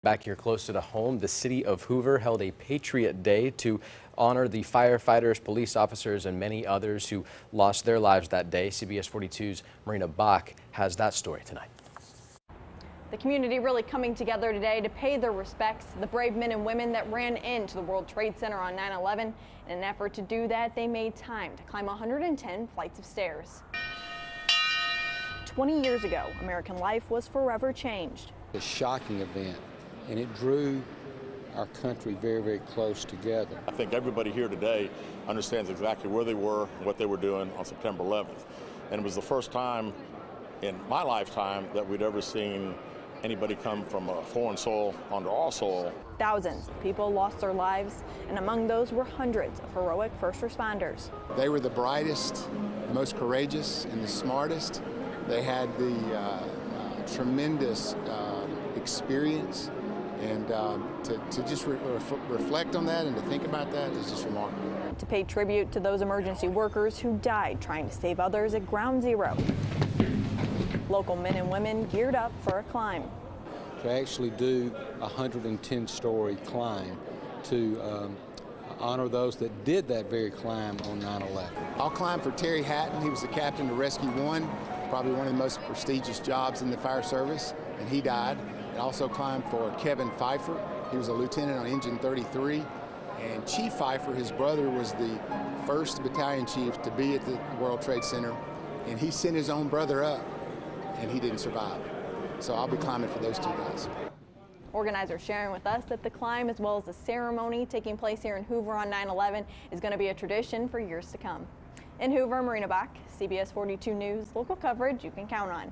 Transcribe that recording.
Back here closer to home, the city of Hoover held a Patriot Day to honor the firefighters, police officers, and many others who lost their lives that day. CBS 42's Marina Bach has that story tonight. The community really coming together today to pay their respects to the brave men and women that ran into the World Trade Center on 9/11. In an effort to do that, they made time to climb 110 flights of stairs. 20 years ago, American life was forever changed. A shocking event, and it drew our country very, very close together. I think everybody here today understands exactly where they were and what they were doing on September 11th. And it was the first time in my lifetime that we'd ever seen anybody come from a foreign soil onto our soil. Thousands of people lost their lives, and among those were hundreds of heroic first responders. They were the brightest, the most courageous, and the smartest. They had the tremendous experience, and to just reflect on that and to think about that is just remarkable. To pay tribute to those emergency workers who died trying to save others at Ground Zero, local men and women geared up for a climb. To actually do a 110-story climb to honor those that did that very climb on 9/11. I'll climb for Terry Hatton. He was the captain of Rescue 1, probably one of the most prestigious jobs in the fire service, and he died. I also climbed for Kevin Pfeiffer. He was a lieutenant on Engine 33. And Chief Pfeiffer, his brother, was the first battalion chief to be at the World Trade Center, and he sent his own brother up, and he didn't survive. So I'll be climbing for those two guys. Organizers sharing with us that the climb, as well as the ceremony taking place here in Hoover on 9/11, is going to be a tradition for years to come. In Hoover, Marina Bach, CBS 42 News, local coverage you can count on.